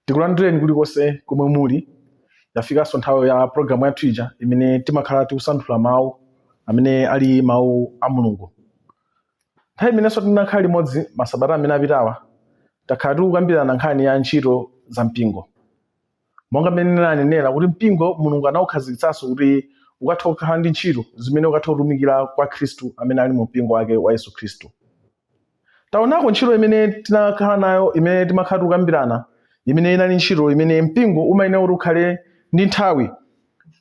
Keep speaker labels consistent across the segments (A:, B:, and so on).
A: Tikulandireni kulikonse komwe muli. Yafikanso nthawi ya programu yathu ija imene timakhala tikusanthula mawu amene ali mawu a Mulungu. Nthawi imenenso tinakhala limodzi masabata amene apitawa takhala tikukambirana nkhani ya ntchito za mpingo. Monga mmene ndinanenera kuti mpingo Mulungu anawukhazikitsanso kuti ukatha kukhala ndi ntchito zimene ukatha kutumikira kwa Khristu amene ali mu mpingo wake wa Yesu Khristu. Taonako ntchito imene tinakhala nayo imene timakhala tikukambirana imene inali ntchito imene mpingo umayenera kuti ukhale ndi nthawi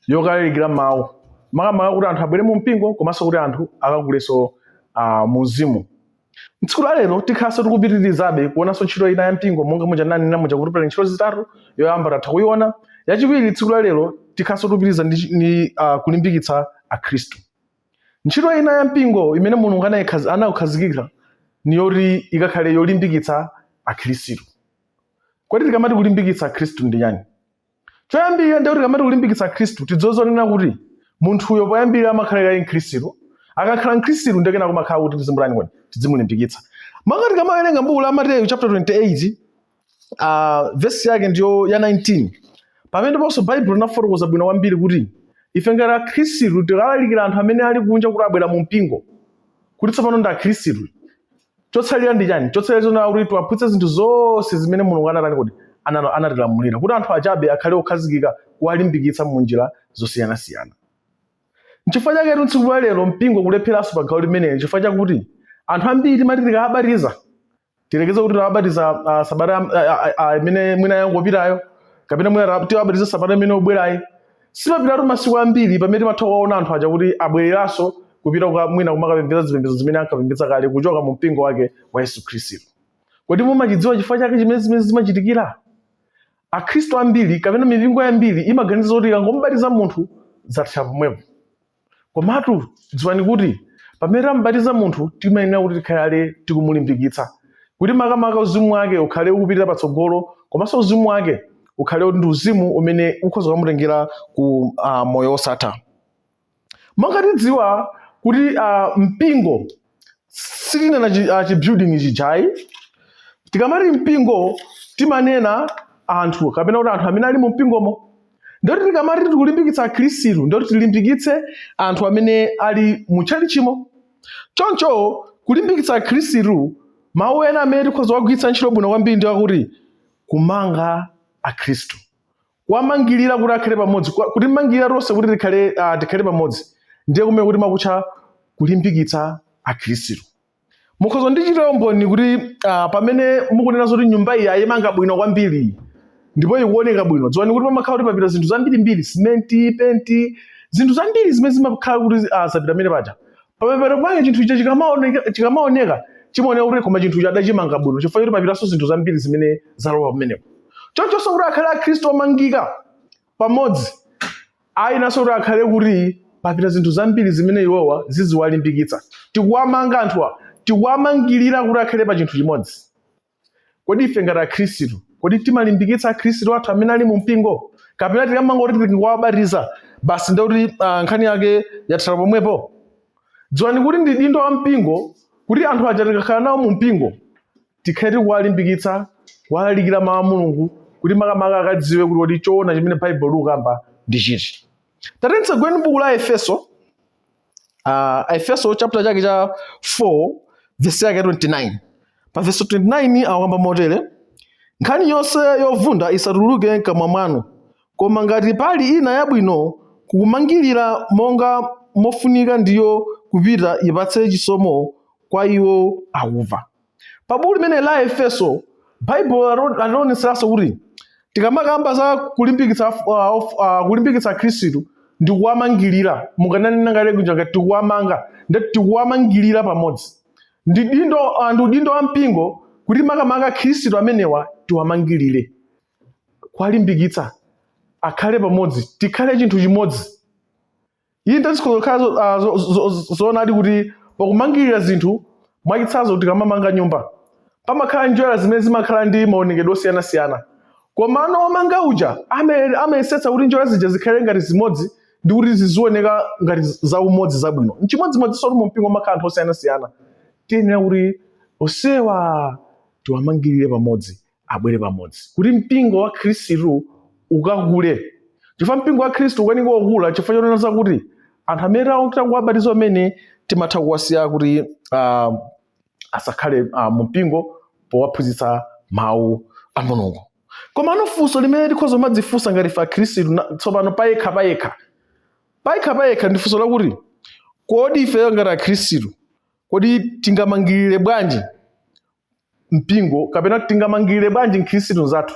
A: yokalalikira mawu. Makamaka kuti anthu abwere mu mpingo komanso kuti anthu akakulenso mu uzimu. Tsiku la lero tikhalanso tikupitirizabe kuonanso ntchito ina ya mpingo monga muja nanena muja kuti pali ntchito zitatu. Yoyamba tatha kuiona, yachiwiri tsiku la lero tikhalanso tikupitiriza ndi kulimbikitsa akhristu. Ntchito ina ya mpingo imene Mulungu anawukhazikika ni yoti ikakhale yolimbikitsa akhristu. Kodi tikamati kulimbikitsa akhristu ndi yani? Choyambirira ndi kuti tikamati kulimbikitsa akhristu tidzozonena kuti munthuyo poyambirira amakhalira mkhristu, akakhala mkhristu ndekena kumakhala kuti tizimbulani kwani tidzimulimbikitsa. Maka tikamawerenga m'buku la Mateyu chapter 28 verse yake ndiyo ya 19, pamene ponso Bible linafotokoza bwino kwambiri kuti ife ngati akhristu tikalalikira anthu amene ali kunja kuti abwera mu mpingo kuti tsopano ndi akhristu. Chotsalira ndi chani? Chotsalira chona kuti tiwaphunzitse zinthu zonse zimene Mulungu anatani kuti anatilamulira kuti anthu achabe akhale okhazikika kuwalimbikitsa mu njira zosiyanasiyana. N'chifukwa chake tsiku la lero mpingo kulepheranso pa gawo limeneli chifukwa chakuti anthu ambiri timati tikawabatiza tilekeze kuti tiwabatiza sabata imene mwina yangopitayo kapena mwina tiwabatiza sabata imene obwerayi. Sipapitatu masiku ambiri pamene timatha kuwaona anthu aja kuti abwereranso kupita mwina kumakapembedza zipembedzo zimene ankapembedza kale kuchoka mu mpingo wake wa Yesu Khristu. Kodi mumachidziwa chifukwa chake chimene zimachitikira? Akhristu ambiri kapena mipingo yambiri imaganiza kuti ikangomubatiza munthu zatha pomwepo. Komatu dziwani kuti pamene tamubatiza munthu timayenera kuti tikhale tikumulimbikitsa kuti makamaka uzimu wake ukhale ukupitira patsogolo, komanso uzimu wake ukhale ndi uzimu umene ukhoza kumutengera ku moyo wosatha. Monga tidziwa kuti mpingo sitinena chibuilding chijayi. Tikamati mpingo timanena anthu kapena kuti anthu amene ali mu mpingomo. Ndoti tikamati tikulimbikitsa akhristu ndoti tilimbikitse anthu amene ali mu tchalichimo. Choncho kulimbikitsa akhristu mawu ena amene tikhoza kugwiritsa ntchito bwino kwambiri ndi akuti kumanga akhristu, kuwamangirira kuti akhale pamodzi, kuti mangirira tonse kuti tikhale pamodzi ndiye kumene kuti makutcha kulimbikitsa akhristu. Mukhoza ndichita umboni kuti pamene mukunena zoti nyumba iyi ayimanga bwino kwambiri ndipo ikuoneka bwino, dziwani kuti pamakhala kuti papita zinthu zambirimbiri, simenti, penti, zinthu zambiri zimene zimakhala kuti zapita pamene paja. Pamene pake chinthu icho chikamaoneka chimaoneka kuti koma chinthu icho adachimanga bwino chifukwa kuti papitanso zinthu zambiri zimene zalowa pamenepo. Chonchonso kuti akhale akhristu omangika pamodzi ayinanso kuti akhale kuti papita zinthu zambiri zimene iwowa ziziwalimbikitsa. Tikuwamanga anthuwa, tikuwamangirira kuti akhale pa chinthu chimodzi. Kodi ife ngati akhristu, kodi timalimbikitsa akhristu athu amene ali mu mpingo? Kapena tikamanga kuti tikawabatiza basi ndikuti nkhani yake yathera pomwepo? Dziwani kuti ndi dindo wa mpingo kuti anthu aja tikakhala nawo mu mpingo tikhale tikuwalimbikitsa, kuwalalikira mawu a Mulungu kuti makamaka akadziwe kuti choona chimene Bible likukamba ndi chiti. Tatense gweni m'buku la Efeso, Efeso chapter chake cha 4 verse yake 29. Pa verse 29 awamba motere: nkhani yonse yovunda isatuluke m'kamwa mwanu, koma ngati pali ina yabwino kukumangirira monga mofunika ndiyo kupita ipatse chisomo kwa iwo akumva. Pa buku limene la Efeso Bible alionetseranso kuti tikamakamba za kulimbikitsa akhristu ndi kuwamangirira. Mukananena ngati kunja ngati tikuwamanga ndati tikuwamangirira pamodzi. Ndi dindo wa mpingo kuti makamaka akhristu amenewa tiwamangirire, kuwalimbikitsa akhale pamodzi, tikhale chinthu chimodzi. Iyi ndazikhala zoonadi kuti pakumangirira zinthu mwachitsanzo tikamamanga nyumba pamakhala njira zimene zimakhala ndi maonekedwe osiyanasiyana. Koma omanga uja amayesetsa kuti njira zija zikhale ngati zimodzi ndi kuti zizioneka ngati za umodzi zabwino. N'chimodzimodzinso mu mpingo makhala anthu osiyanasiyana. Tiyenera kuti onsewa tiwamangirire pamodzi, abwere pamodzi kuti mpingo wa khristu ukakule. Chifukwa mpingo wa khristu ukanika kukula chifukwa chonena kuti anthu amene tangowabatiza amene timatha kuwasiya kuti asakhale mu mpingo powaphunzitsa mawu a Mulungu. Koma funso limene tikhoza kumadzifunsa ngati fa khristu tsopano payekha ndi funso lakuti kodi ife ngati akhristu kodi tingamangirire bwanji mpingo kapena tingamangirire bwanji mkhristu zathu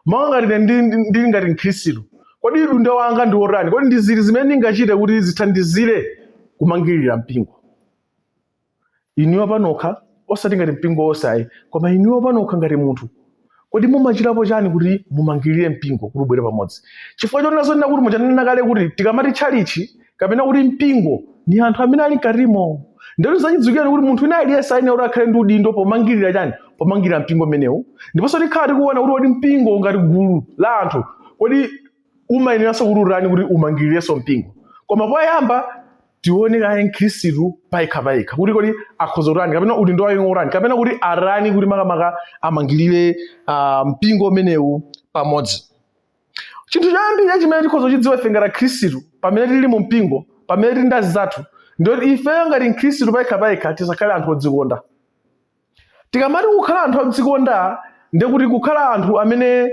A: mawa ngati ndili ngati mkhristu kodi udindo wanga ndi otani, kodi ndi zili zimene ndingachite kuti zithandizire kumangirira mpingo. Inuyo panokha osati ngati mpingo osayi koma inuyo panokha ngati munthu kodi mumachitapo chani kuti mumangirire mpingo kuti ubwere pamodzi. Chifukwa chonena kuti muchanena kale kuti tikamati tchalichi kapena kuti mpingo ni anthu amene ali mkatimo. Ndero zachidzukira kuti munthu wina aliyense ayenera kuti akhale ndi udindo pomangirira chani, pomangirira mpingo umenewu. Ndiponso tikhala tikuona kuti mpingo ngati gulu la anthu kodi umayeneranso kuti utani kuti umangirirenso mpingo. Koma poyamba tione kale mkhristu payekha kuti kodi akhoza utani kapena udindo wake utani kapena kuti arani kuti makamaka amangirire mpingo umenewu pamodzi. Chinthu choyambirira chimene tikhoza kuchidziwa ife ngati khristu pamene tili mu mpingo pamene tili ndazi zathu ndoti ife ngati mkhristu payekha tisakhale anthu odzikonda. Tikamati kukhala anthu odzikonda ndi kuti kukhala anthu amene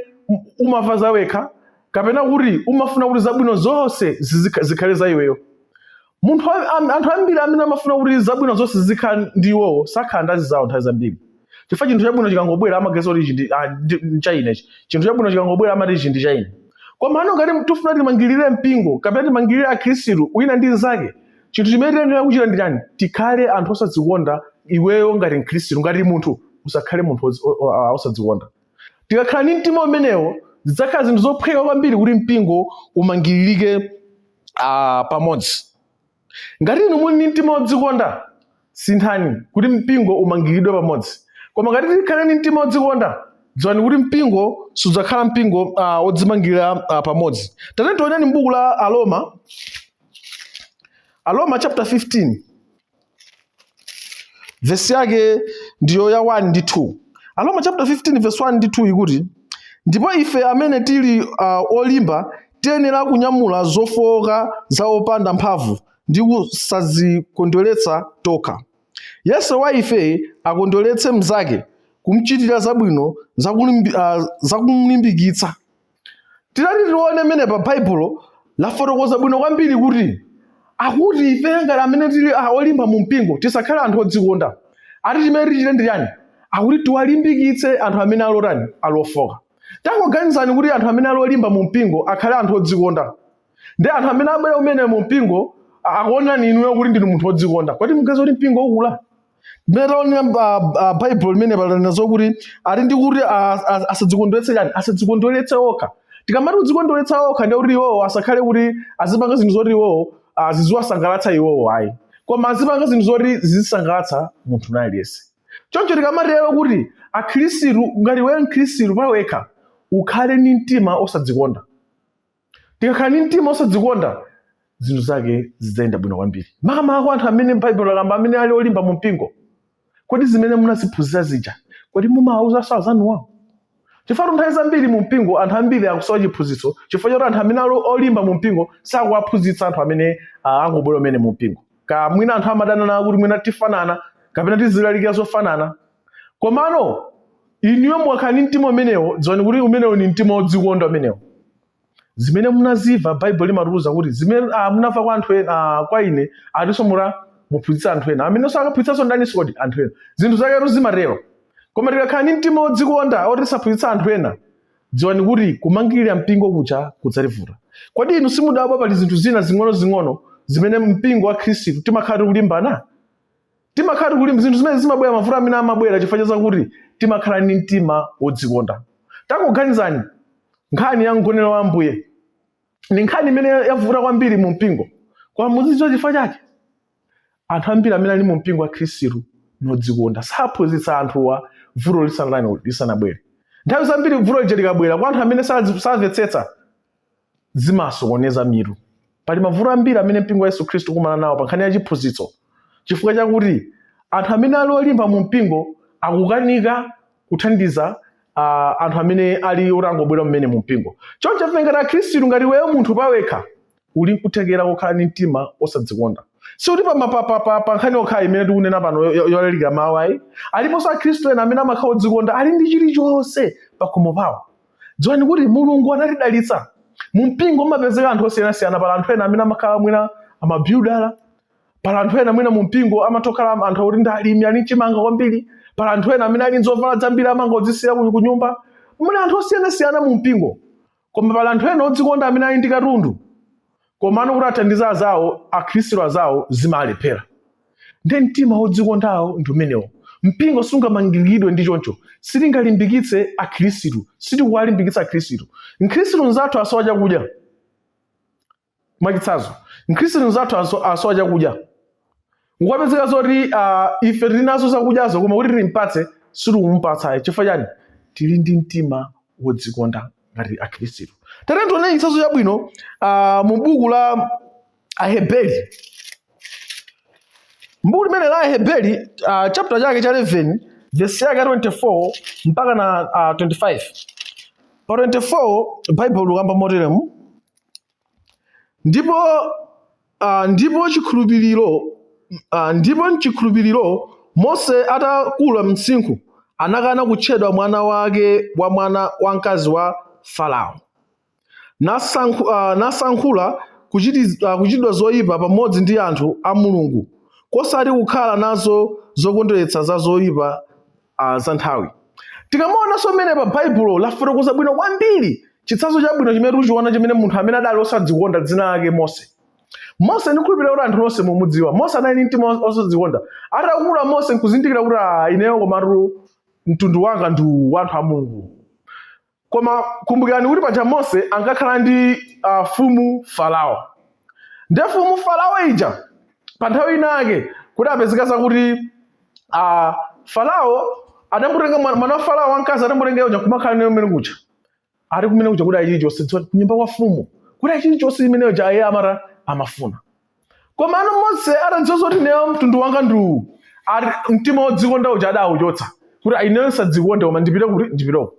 A: umava za wekha kapena kuti umafuna kuti zabwino zonse zikhale za iweyo. Anthu ambiri amene amafuna kuti zabwino zonse zikhale ndi iwowo sakhala ndazi zawo nthawi zambiri. Chifukwa chinthu chabwino chikangobwera amageza kuti ichi ndi chaine, chinthu chabwino chikangobwera amati ichi ndi chaine. Koma ngati tifuna timangirire mpingo kapena timangirire akhristu wina ndi nzake, chinthu chimene tiyenera kuchita ndi chani? Tikhale anthu osadzikonda iweyo ngati mkhristu, ngati munthu usakhale munthu osadzikonda. Tikakhala ndi mtima umenewo zidzakhala zinthu zophweka kwambiri kuti mpingo umangiririke pamodzi. Ngati inu muli ndi mtima odzikonda sinthani kuti mpingo umangiridwe pamodzi. Koma ngati tikhale ndi mtima odzikonda dziwani kuti mpingo sudzakhala mpingo odzimangirira pamodzi. Tate tioneni m'buku la Aroma chapter 15 verse yake ndiyo ya 1 ndi 2. Aroma chapter 15 verse 1 ndi 2 ikuti ndipo ife amene tili olimba tiyenera kunyamula zofowoka za opanda mphamvu ndi kusadzikondweretsa tokha. Yense wa ife akondweretse mnzake kumchitira zabwino zakumulimbikitsa. Tilati tione mene pa Baibulo lafotokoza bwino kwambiri kuti akuti ife ngati amene tili olimba mu mpingo tisakhale anthu odzikonda. Ati chimene tichite ndi chani? Akuti tiwalimbikitse anthu amene alotani alofoka. Tangoganizani kuti anthu amene alolimba mu mpingo akhale anthu odzikonda. Ndi anthu amene abwera umene mu mpingo akuonani inuyo kuti ndinu munthu odzikonda. Kodi mugeza kuti mpingo ukula? Metaonera Bible limene palanazo kuti ati ndi kuti asadzikondweretse chani? Asadzikondweretse okha. Tikamati kudzikondweretsa okha ndi kuti iwowo asakhale kuti azipanga zinthu zoti iwowo ziziwasangalatsa iwowo ayi. Koma azipanga zinthu zoti zizisangalatsa munthu aliyense. Choncho tikamatero kuti akhristu ngati wewe mkhristu pawekha ukhale ndi mtima osadzikonda. Tikakhala ndi mtima osadzikonda zinthu zake zidzayenda bwino kwambiri. Makamaka anthu amene Bible akamba amene ali olimba mu mpingo. Kodi zimene munaziphunzira zija kodi mumawauza azanuwawo? Chifukwa nthawi zambiri mu mpingo anthu ambiri akusowa chiphunzitso chifukwa choti anthu amene olimba mu mpingo sakuwaphunzitsa anthu amene angobwera umene mu mpingo. Ka mwina anthu amadana nawo kuti mwina tifanana kapena tizilalikira zofanana. Komano inuyo mwakhala ndi mtima umenewo dziwani kuti umenewo ni mtima odzikonda umenewo. Zimene munaziva Bible limatiuza kuti zimene munamva kwa anthu ena kwa ine atinso muphunzitsa anthu ena amene sakaphunzitsanso ndaninso kodi anthu ena zinthu zaketu zimatero. Koma tikakhala ndi mtima odzikonda otisaphunzitsa anthu ena dziwani kuti kumangirira mpingo kucha kudzalivuta. Kodi inu simudabwa pali zinthu zina zing'ono zimene mpingo wa Khristu timakhala tikulimbana? Timakhala tikulimba zinthu zimene zimabwera mavuto amene amabwera chifukwa chakuti timakhala ndi mtima odzikonda. Tangoganizani nkhani ya mgonero wa Ambuye ni nkhani imene yavuta kwambiri mu mpingo. Koma mudzidziwa chifukwa chake? Anthu ambiri amene ali mu mpingo wa Khristu nodzikonda saphunzitsa anthuwa vuto lisanabwere. Nthawi zambiri vuto lija likabwera kwa anthu amene samvetsetsa zimasokoneza mitu. Pali mavuto ambiri amene mpingo wa Yesu Khristu kumana nawo pa nkhani ya chiphunzitso chifukwa chakuti anthu amene ali olimba mu mpingo akukanika kuthandiza anthu amene ali otangobwera mmene mu mpingo. Choncho ngati akhristu ngati weyo munthu pawekha uli nkuthekera kukhala ndi mtima osadzikonda. Sikuti pa nkhani yokha imene tikunena pano yolalika mawu ayi, aliponso akhristu ena amene amakhala odzikonda ali ndi chilichonse pakhomo pawo. Dziwani kuti Mulungu anatidalitsa. Mu mpingo mumapezeka anthu osiyanasiyana, pala anthu ena amene amakhala mwina amabuildala, pala anthu ena mwina mu mpingo amatokhala anthu oti ndi alimi ali chimanga kwambiri, pala anthu ena amene ali nzovala zambiri amangodzisiya ku nyumba. Muli anthu osiyanasiyana mu mpingo, koma pala anthu ena odzikonda amene ali ndi katundu, koma kuti athandiza azawo, akhristu azawo zimalephera. Ndi mtima odzikondawo ndi umenewo. Mpingo sungamangidwe ndi choncho, sitingalimbikitse akhristu, sitikuwalimbikitsa akhristu. Mkhristu nzathu asowa chakudya mwachitsanzo, mkhristu nzathu asowa chakudya, ngwapezeka zoti ife tili nazo zakudyazo koma kuti timpatse sitikumumpatsa. Chifukwa chani? Tili ndi mtima wodzikonda ngati akhristu. Tere tione chitsanzo chabwino mu buku la Aheberi. Mbuku limene la Aheberi chapter chake cha 11 verse yake 24 mpaka na 25. Pa 24 Bible likamba moteremu: ndipo chikhulupiriro Mose atakula msinkhu anakana kutchedwa mwana wake wa mwana wamkazi wa Farao, nasankhula kuchitidwa zoyipa pamodzi ndi anthu a Mulungu, kosati kukhala nazo zokondweretsa za zoyipa za nthawi. Tikamaonanso mmene pa Baibulo lafotokoza bwino kwambiri chitsanzo chabwino chimene tikuchiona chimene munthu amene adali osadzikonda dzina lake Mose. Mose ndikhulupirira kuti anthu onse mumudziwa. Mose anali ndi mtima osadzikonda. Atakula Mose nkuzindikira kuti ineyo komatu mtundu wanga ndi wanthu a Mulungu. Koma kumbukirani kuti paja Mose ankakhala ndi mfumu Farao. Ndi mfumu Farao ija pa nthawi inake kuti apezeka zakuti Farao adamutenga mwana wa Farao wamkazi, adamutenga uja kumakhala naye mmene kuja. Ari kumene kuja kuti achili chonse dziwa kunyumba kwa mfumu kuti achili chonse imeneyo ja iye amafuna. Koma Mose atadziwa zoti neyo mtundu wanga ndi ari mtima wodzikonda uja adawuchotsa kuti ineyo sadzikonda koma ndipite kuti ndipiteko.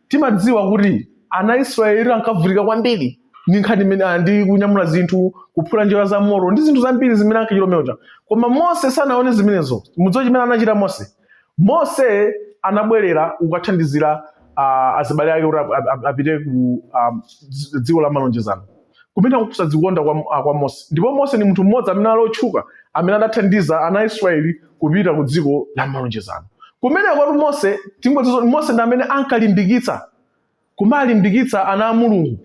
A: Timadziwa kuti ana Israeli ankavutika kwambiri ndi nkhani imene ndi kunyamula zinthu, kuphula njira za moto ndi zinthu zambiri zimene ankachilomeoja. Koma Mose sanaone zimenezo. Mudziwa chimene anachita Mose? Mose anabwerera kukathandizira azibale ake kuti apite ku dziko la malonjezano, kumene kusadzikonda kwa Mose. Ndipo Mose ni munthu mmodzi amene ali otchuka amene adathandiza ana Israeli kupita ku dziko la malonjezano. Kumene kwatu Mose ndi amene ankalimbikitsa kumalimbikitsa ana a Mulungu.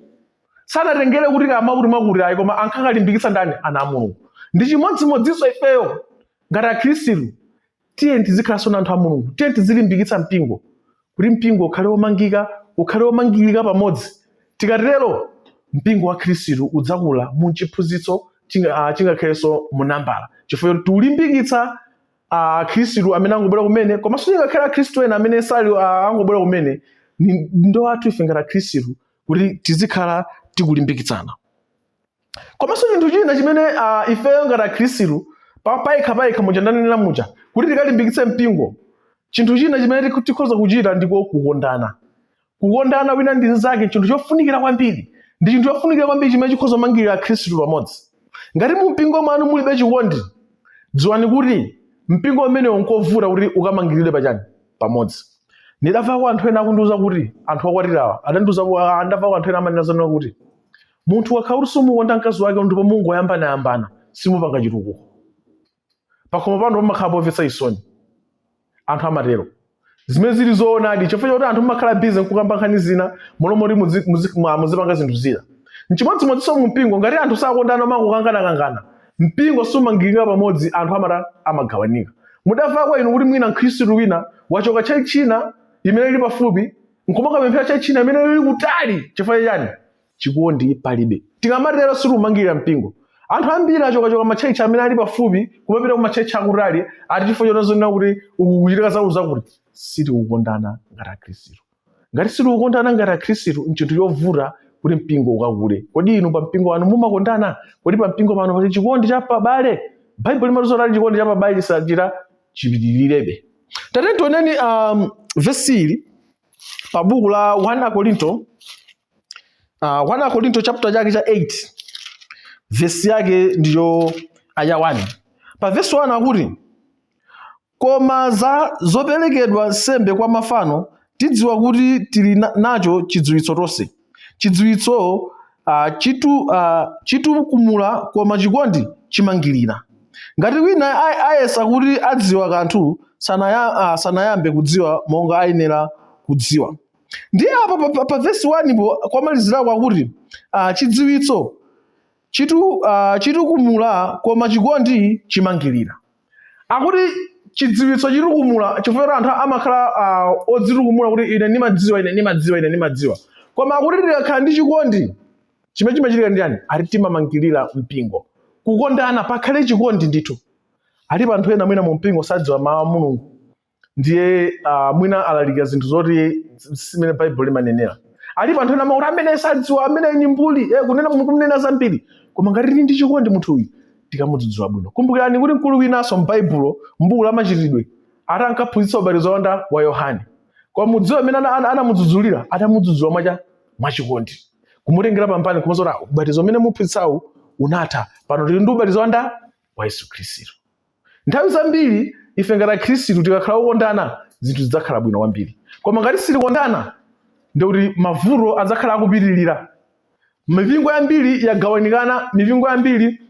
A: Sanatengere kuti makuti ayi, koma ankakalimbikitsa ndani? Ana a Mulungu. Ndi chimodzimodzinso ifeyo ngati akhristu tiye tizikhalanso na anthu a Mulungu, tiye tizilimbikitsa mpingo kuti mpingo ukhale womangika, ukhale womangirika pamodzi. Tikatero mpingo wa Khristu udzakula mu chiphunzitso chingakhalenso mu nambala, chifukwa tiulimbikitsa Khristu amene angobwera kumene, komanso ngakhala Khristu ena amene sali angobwera kumene. Ndo athu ife ngati Khristu kuti tizikhala tikulimbikitsana. Komanso chinthu china chimene ifeyo ngati Khristu payekha muja ndanenera muja kuti tikalimbikitse mpingo, chinthu china chimene tikhoza kuchita ndiko kukondana. Kukondana wina ndi nzake chinthu chofunikira kwambiri, ndi chinthu chofunikira kwambiri chimene chikhoza kumangirira Khristu pamodzi. Ngati mu mpingo mwanu mulibe chikondi, dziwani kuti mpingo umenewo nkovuta kuti ukamangirire pachani pamodzi. Ndidamva anthu ena akundiuza kuti anthu akwatirawa andamva anthu ena amanena kuti munthu wakhala kuti simukonda mkazi wake ndipo mungoyambana simupanga chitukuko. Pakhomo pano pamakhala pomvetsa isoni anthu amatero. Zimene zili zoonadi chifukwa choti anthu mumakhala busy nkukamba nkhani zina molomoti muzipanga zinthu zina. N'chimodzimodzinso mu mpingo ngati anthu sakondana makukangana mpingo sumangirira pamodzi, anthu amagawanika. Mudamva kwa inu kuti mwina Mkhristu wina wachoka chai china imene ili pafupi nkumakapemphera chai china imene ili kutali. Chifukwa chani? Chikondi palibe. Tikamatero sitimangirira mpingo. Anthu ambiri achoka machechi amene ali pafupi kumapita ku machechi akutali ati chifukwa chonazonena kuti ukuchitika zakuti sitikukondana ngati Akhristu. Ngati sitikukondana ngati Akhristu nchinthu chovuta kuti mpingo ukakule. Kodi inu pa mpingo wanu mumakondana? Kodi pa mpingo pano pali chikondi cha pabale? Bible limatizola kuti chikondi cha pabale chisachita chipitilirebe. Tate tioneni verse ili pa buku la 1 Korinto 1 Korinto chapter chake cha 8 verse yake ndiyo aya 1. Pa verse 1 akuti, koma za zoperekedwa sembe kwa mafano tidziwa kuti tili nacho chidziwitso tonse. Chidziwitso chitukumula koma chikondi chimangirira. Ngati wina ayesa kuti adziwa kanthu sanayambe kudziwa monga ayenera kudziwa. Ndiye apa pa verse 1 po kwamalizirako akuti chidziwitso chitukumula koma chikondi chimangirira. Akuti chidziwitso chitukumula chifukwa anthu amakhala odzitukumula kuti ine ndimadziwa. Koma akuti tikakhala ndi chikondi chimene chimachitika ndi yani? Ati timamangirira mpingo. Kukondana pakhale chikondi ndithu. Ali anthu ena mwina mu mpingo sadziwa mawu a Mulungu. Ndiye mwina alalika zinthu zoti simene Bible limanenera. Ali anthu ena mawu amene sadziwa, amene ni mbuli, kunena zambiri. Koma ngati tili ndi chikondi munthu uyu tikamudzudzula bwino. Kumbukirani kuti mkulu winanso m'Baibulo m'buku la machitidwe atankaphunzitsa ubatizo wa Yohane. Kwa mudziwo amene anamudzudzulira atamudzudzula mwachikondi. Kumutengera pampani kumazora ubatizo umene muphunzitsawu unatha. Pano tili ndi ubatizo wa Yesu Khristu. Nthawi zambiri ife ngati Khristu tikakhala okondana zinthu zidzakhala bwino kwambiri. Koma ngati sitikondana ndikuti mavuto adzakhala akupitirira. Mipingo yambiri yagawanikana, mipingo yambiri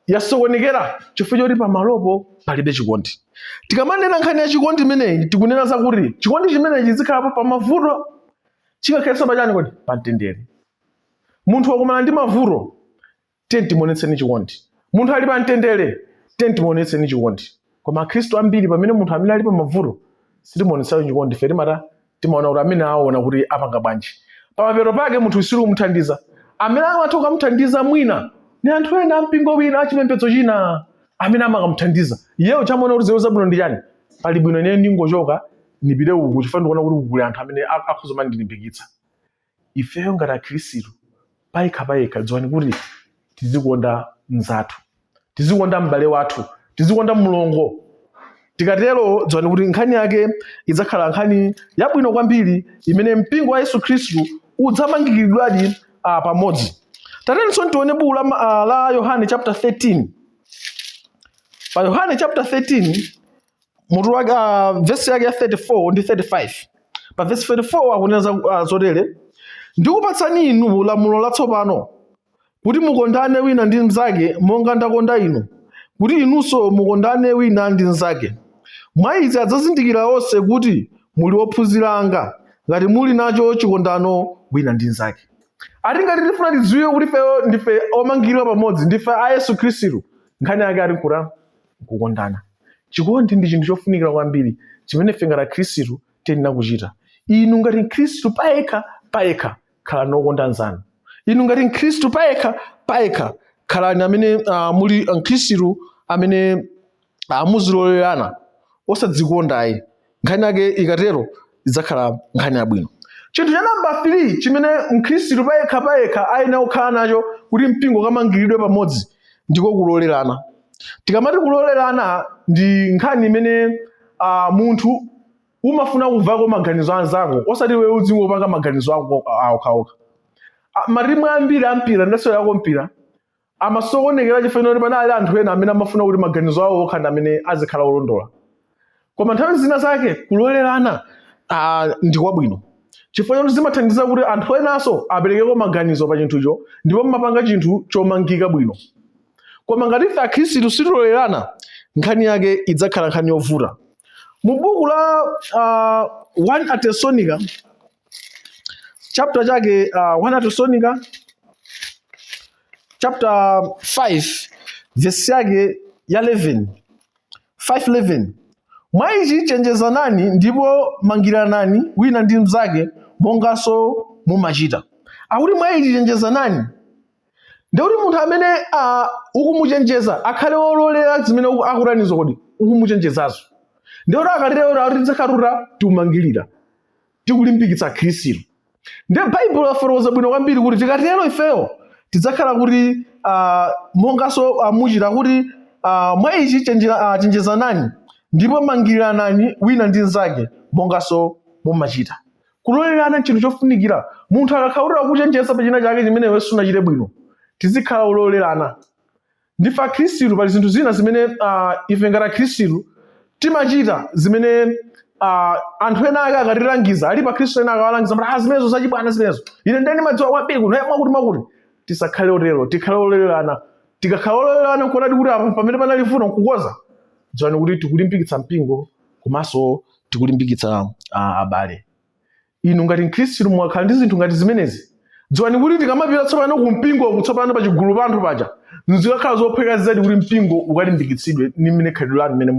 A: yasokonekera chifukwa choti pamalopo palibe chikondi. Tikamanena nkhani ya chikondi imeneyi tikunena zakuti chikondi chimenechi chizikhalapo pa mavuto chikakhalenso pachani kodi pa mtendere. Munthu wakumana ndi mavuto tiyeni timuonetseni chikondi. Munthu ali pa mtendere tiyeni timuonetseni chikondi. Koma Akhristu ambiri pamene munthu amene ali pa mavuto sitimuonetsayo chikondi. Ife timaona kuti amene aona kuti apanga bwanji. Pamapeto pake munthu usiri kumuthandiza. Amene amatha kumuthandiza mwina ni anthu ena mpingo wina achipembedzo china amene amakamuthandiza. Iyeyo chamaona kuti zero zabwino ndi chani? Pali bwino ine ndingochoka nipite uku chifukwa ndikuona kuti kuli anthu amene akhoza mandilimbikitsa. Ifeyo ngati Akhristu payekha dziwani kuti tizikonda mnzathu, tizikonda m'bale wathu, tizikonda mlongo. Tikatero dziwani kuti nkhani yake idzakhala nkhani yabwino kwambiri imene mpingo wa Yesu Khristu udzamangikiridwadi pamodzi. Tatenso tione buku la Yohane chapter 13. Pa Yohane chapter 13 mutu wake verse yake ya 34 ndi 35. Pa verse 34 akunena zotere, ndikupatsani inu lamulo latsopano kuti mukondane wina ndi mnzake monga ndakonda inu, kuti inunso mukondane wina ndi mnzake. Mwa izi adzazindikira onse kuti muli ophunzira anga ngati muli nacho chikondano wina ndi mnzake. Ati ngati tifuna tidziwe kuti ifeyo ndife omangidwa pamodzi, ndife a Yesu Khristu, nkhani yake ali kukondana. Chikondi ndi chinthu chofunikira kwambiri chimene ife ngati Khristu tiyenera kuchita. Inu ngati Khristu payekha khalani okonda anzanu. Inu ngati Khristu payekha khalani amene muli Khristu amene muzilolerana osadzikondayi. Nkhani yake ikatero idzakhala nkhani yabwino. Chinthu cha namba 3 chimene Mkhristu payekha ayenera kukhala nacho kuti mpingo ukamangiridwe pamodzi ndiko kulolerana. Tikamati kulolerana ndi nkhani imene munthu umafuna kumvako maganizo anzako osati wewe uzingopanga maganizo ako okhaokha. Matimu ambiri ampira ndaso yako mpira amasokonekera chifukwa kuti panali anthu ena amene amafuna kuti maganizo awo okha ndi amene azikhala olondola. Koma nthawi zina zake kulolerana ndi kwabwino. Chifukwa choti zimathandiza kuti anthu enanso aperekeko maganizo pa chinthucho ndipo mmapanga chinthu chomangika bwino. Koma ngati ife Akhristu sitilolerana nkhani yake idzakhala nkhani yovuta. Mu buku la 1 Tesalonica chapter chake 1 Tesalonica chapter 5 verse yake ya 5:11, mwa ichi chenjezanani ndipo mangiranani wina ndi mnzake monganso mumachita. Akuti mwa ichi chenjezanani ndikuti munthu amene ukumuchenjeza akhale ololera zimene akutanizo kodi ukumuchenjezazo. Ndikuti akatero kuti tidzakhalira tiumangirira tikulimbikitsa Khristu. Ndiye Baibulo lafotokoza bwino kwambiri kuti tikatero ifeyo tidzakhala kuti monganso muchita kuti mwa ichi chenjezanani ndipo mangiranani wina ndi nzake monganso mumachita. Kulolerana chinthu chofunikira. Munthu akakhaulira kuchenjeza pa china chake chimene iwe sunachite bwino, tizikhala ololerana. Ndife akhristu, pali zinthu zina zimene ife ngati akhristu timachita zimene anthu ena ake akatilangiza, alipo akhristu ena akawalangiza kuti zimenezo zachibwana zimenezo, ine ndeni madziwa kwambiri kuno mwakuti tisakhale otero, tikhale ololerana. Tikakhala ololerana kuonadi kuti apo pamene panali vuto nkukoza, dziwani kuti tikulimbikitsa mpingo komanso tikulimbikitsa abale. Inu ngati mkhristu mwakhala ndi zinthu ngati zimenezi, dziwani kuti tikamapita tsopano ku mpingo kutsopano pa chigulu pa anthu paja, zikakhala zophweka zedi kuti mpingo ukalimbikitsidwe ndi mmene khalidwe lanu mmene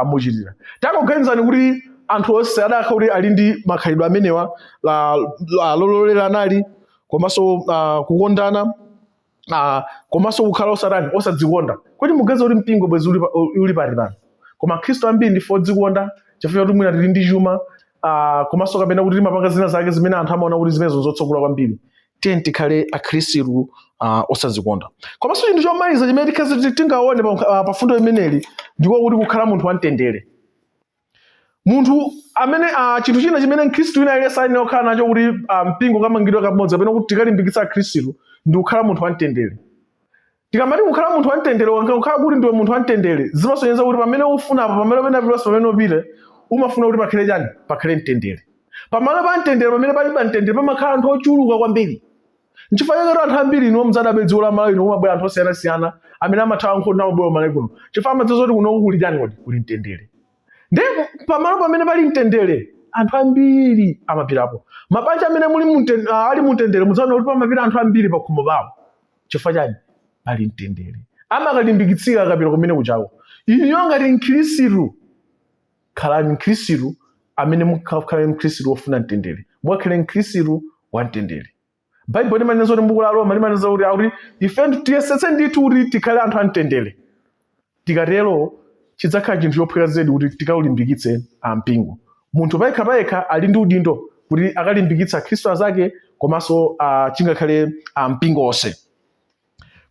A: muchitira. Takuganizani kuti anthu onse adakhala kuti ali ndi makhalidwe amenewa lololeranali komanso kukondana komanso kukhala osadzikonda, kuti mugaza kuti mpingo bwezi uli pati pano. Koma akhristu ambiri ndife odzikonda chifukwa kuti mwina tili ndi chuma, komanso kapena kuti timapanga zina zake zimene anthu amaona kuti zimenezo zotsogola kwambiri. Tiyeni tikhale akhristu osadzikonda. Komanso chinthu chomaliza chimene tingaone pa fundo imeneli ndiko kuti kukhala munthu wamtendere. Munthu amene chinthu china chimene mkhristu wina aliyense ali okhala nacho kuti mpingo kamangidwe kamodzi kapena kuti tikalimbikitsa akhristu ndi kukhala munthu wamtendere. Tikamati kukhala munthu wamtendere, ukakhala kuti ndiwe munthu wamtendere, zimasonyeza kuti pamene ufunapo, pamene upite, umafuna kuti pakhale chani? Pakhale mtendere. Pamalo pa mtendere, pamene palibe mtendere, pamakhala anthu ochuluka kwambiri. Nchifukwa chake anthu ambiri inu muzadabwe dziko la malo ino kumabwera anthu osiyanasiyana amene amathawa nkhondo amabwera malo kuno. Chifukwa amadziwa kuti kuno kuli chani? Kuli mtendere. Ndi pamalo pamene pali mtendere, anthu ambiri amapitapo. Mabanja amene ali mtendere, muzaona kuti pamapita anthu ambiri pa khomo pawo. Chifukwa chani? Pali mtendere. Amakalimbikitsika akapita kumene kuchako. Inu ngati mkhristu, khalani mkhristu amene mukhale mkhristu wofuna mtendere. Mwakhale mkhristu wamtendere. Baibulo limanena kuti m'buku la Roma limanena kuti ife tiyesetse ndithu kuti tikhale anthu amtendere. Tikatero chidzakhala chinthu chophweka zedi kuti tikaulimbikitse mpingo. Munthu payekha ali ndi udindo kuti akalimbikitsa akhristu azake komanso chingakhale mpingo onse.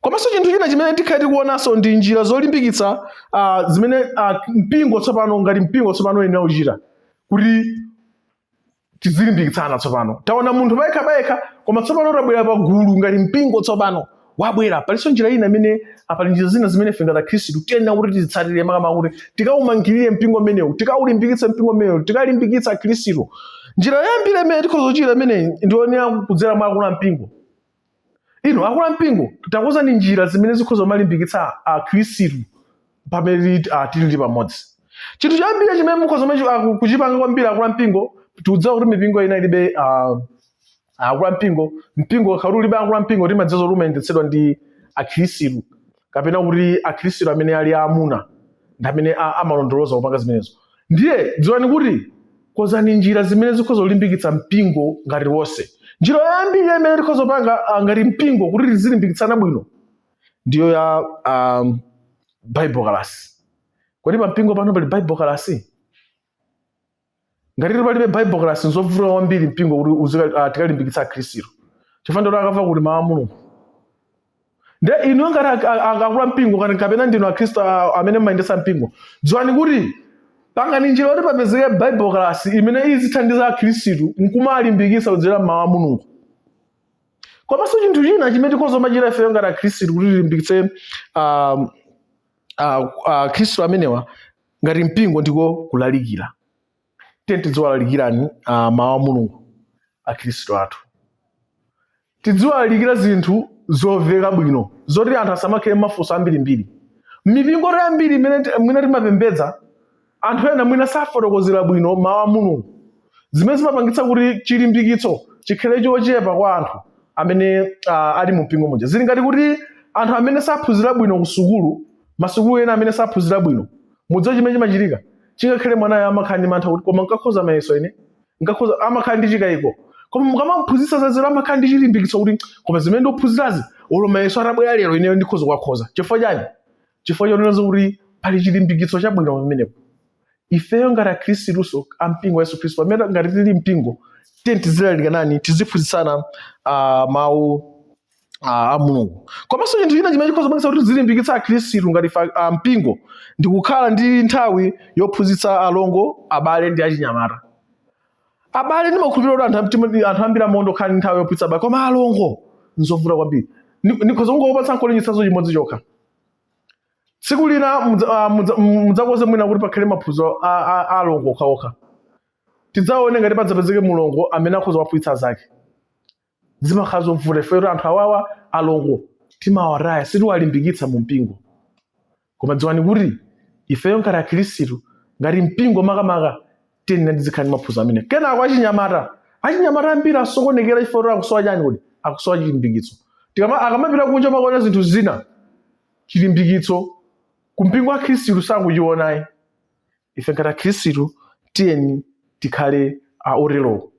A: Komanso chinthu china chimene tikhale tikuonanso ndi njira zolimbikitsa zimene mpingo tsopano ngati mpingo tsopano ene uchita kuti tizilimbikitsana tsopano. Taona munthu payekha koma tsopano tabwera pa gulu ngati mpingo tsopano wabwera. Palinso njira ina imene pali njira zina zimene ife ngati akhristu tiyenera kuti tizitsatire makamaka kuti tikawumangirire mpingo umenewu, tikawulimbikitse mpingo umenewu, tikalimbikitsa akhristu. Njira yambiri imene tikhozochita imeneyi ndionera kudzera mwa akulu ampingo. Inu akulu ampingo takuwuzani njira zimene zikhozomalimbikitsa akhristu pamene tili pamodzi. Chinthu chambiri chimene mukhozoma kuchipanga kwambiri akulu ampingo, tikudziwa kuti mipingo ina ilibe akulu ampingo. Mpingo khali ulibe akulu ampingo timadziwa kuti umayendetsedwa ndi akhristu kapena kuti akhristu amene ali amuna ndi amene amalondoloza kupanga zimenezo. Ndiye dziwani kuti kozani njira zimene zikhozolimbikitsa mpingo ngati wonse. Njira yambiri imene tikhozopanga ngati mpingo kuti tizilimbikitsana bwino ndiyo ya Bible class. Kodi pa mpingo pano pali Bible class? Ngati palibe Bible class nzovuta kwambiri mpingo kuti tikalimbikitsa akhristu. Chifukwa ndoti akamva kuti mawu a Mulungu. Ndiye inu ngati akulu mpingo kapena ndinu akhristu amene mmayendetsa mpingo, dziwani kuti pangani njira kuti papezeke Bible class imene izithandiza akhristu nkumalimbikitsa kudzera mawu a Mulungu. Komanso chinthu china chimene tikhozomachita ife ngati akhristu kuti tilimbikitse akhristu amenewa ngati mpingo ndiko kulalikira. Tiyeni tidziwalalikirani mawu a Mulungu akhristu athu. Tidziwalalikira zinthu zomveka bwino zoti anthu asamakhale mafunso ambirimbiri. Mipingo yambiri imene timapembedza anthu ena mwina safotokozera bwino mawu a Mulungu, zimene zimapangitsa kuti chilimbikitso chikhale chochepa kwa anthu amene ali mu mpingo mmoja. Zili ngati kuti anthu amene saphunzira bwino ku sukulu, masukulu ena amene saphunzira bwino, mudziwa chimene chimachitika, chingakhale mwanayo amakhala ndi mantha kuti koma nkakhoza mayeso ine, amakhala ndi chikayiko. Koma mukamaphunzitsa zazero amakhala ndi chilimbikitso kuti koma zimene ndikuphunzirazi olo mayeso atabwera lero ineyo ndikhoza kukakhoza. Chifukwa chani? Chifukwa chonena kuti pali chilimbikitso chabwino pamenepo. Ifeyo ngati akhristu ampingo wa Yesu Khristu pamene ngati tili mpingo, tiyeni tizilalikirana, tiziphunzitsana mawu a mulungu. Komanso chinthu china chimene chikhoza kuti tizilimbikitsa akhristu ngati mpingo ndi kukhala ndi nthawi yophunzitsa alongo, abale ndi achinyamata. Abale ndimakhulupirira kuti anthu ambiri amaondo khala ndi nthawi yophunzitsa abale, koma alongo nzovuta kwambiri. Ndikhoza kungopatsa nkholinyitsanso chimodzi chokha. Tsiku lina mudzakoze mwina kuti pakhale maphunziro a alongo okhaokha. Tidzaone ngati padzapezeke mulongo amene akhoza kuphunzitsa zake. Zimakhala zovuta ifeyo anthu awawa alongo timawaraya sitiwalimbikitsa mu mpingo. Koma dziwani kuti ifeyo ngati akhristu ngati mpingo makamaka tiyeni tizikhala ndi maphunziro amene. Kenako achinyamata ambiri asokonekera ifeyo akusowa chani kuti akusowa chilimbikitso. Akamapita kunja makaona zinthu zina chilimbikitso kumpingo wa khristu sanguchionayi. Ife ngati akhristu tiyeni tikhale orero.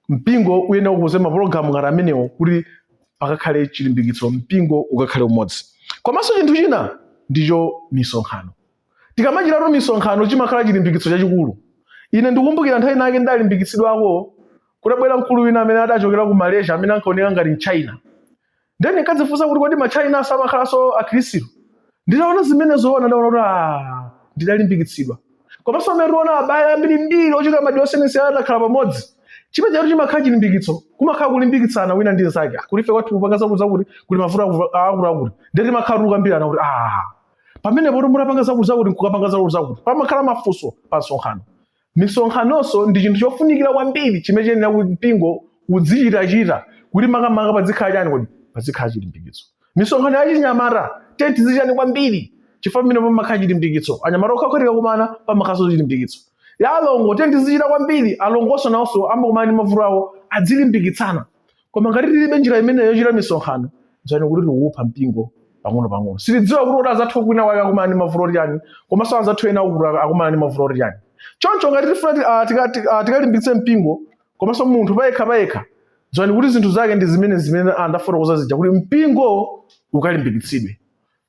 A: Mpingo uyenda kukuze mapulogalamu ngati amenewo kuti pakakhale chilimbikitso, mpingo ukakhale umodzi. Komanso chinthu china ndicho misonkhano. Tikamachitatu misonkhano chimakhala chilimbikitso chachikulu. Ine ndikukumbukira nthawi nake ndalimbikitsidwako kutabwera mkulu wina amene adachokera ku Malaysia amene ankaoneka ngati Mchina. Then ndikadzifunsa kuti kodi Machina samakhalanso akhristu. Nditaona zimenezo ndaona kuti ndidalimbikitsidwa. Komanso amene tiona abale ambirimbiri ochokera madera osiyanasiyana adakhala pamodzi. Chimene chatu chimakhala chilimbikitso, kumakhala kulimbikitsana wina ndi nzake. Kuti ife kwathu kupanga zakuti kuti mavuto akuluakulu. Ndiye timakhala tikukambirana kuti pamenepo mutapanga zakuti nkukapanga zakuti. Pamakhala mafunso pa msonkhano. Misonkhanoso ndi chinthu chofunikira kwambiri chimene chiyenera kuti mpingo udzichitachita kuti makamaka pazikhala chani kuti pazikhala chilimbikitso. Misonkhano ya chinyamata tiyeni tizichitani kwambiri chifukwa pamene pamakhala chilimbikitso. Anyamata okhaokhatika kumana pamakhalanso chilimbikitso. Ya alongo tiyeni tizichita kwambiri, alongonso nawonso amakumana ndi mavuto awo adzilimbikitsana. Koma ngati tilibe njira imeneyo yochita misonkhano, dziwani kuti tikupha mpingo pang'ono-pang'ono. Sitidziwa kuti azathu kwina wake akumana ndi mavuto oti chani, komanso azathu ena kuti akumana ndi mavuto oti chani. Choncho ngati tifuna tikalimbikitse mpingo, komanso munthu payekha, dziwani kuti zinthu zake ndi zimene ndafotokoza zija kuti mpingo ukalimbikitsidwe.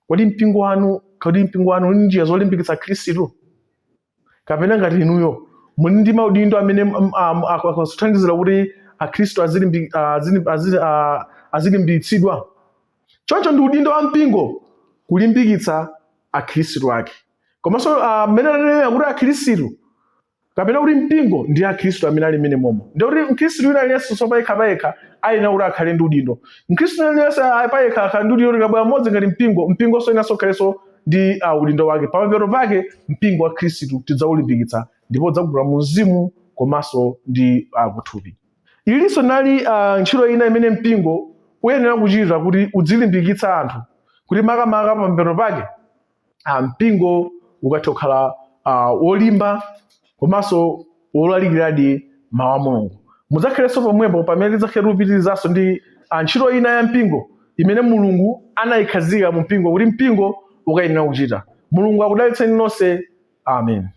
A: Kodi mpingo wanu uli njira zolimbikitsa khristu? Kapena ngati inuyo muli ndi maudindo amene akuthandizira kuti akhristu azilimbikitsidwa? Choncho ndi udindo wa mpingo kulimbikitsa akhristu ake. Komanso mmene tanena kuti akhristu kapena kuti mpingo ndi akhristu amene ali mmene momo. Ndi kuti mkhristu wina aliyense payekha ayenera kuti akhale ndi udindo. Mkhristu wina aliyense payekha akhale ndi udindo tikabwera mmodzi ngati mpingo soyenanso khaleso ndi udindo wake. Pamapeto pake mpingo wa khristu tidzaulimbikitsa ndipo udzakula mu mzimu komanso ndi kuthupi. Ilinso nali ntchito ina imene mpingo uyenera kuchita kuti udzilimbikitsa anthu kuti makamaka pamapeto pake mpingo ukatha kukhala wolimba komanso wolalikiradi mawu a Mulungu. Mudzakhalenso pomwepo pamene tidzakhale kupitirizanso ndi ntchito ina ya mpingo imene Mulungu anayikhazika mu mpingo kuti mpingo ukayenera kuchita. Mulungu akudalitseni nonse. Amen.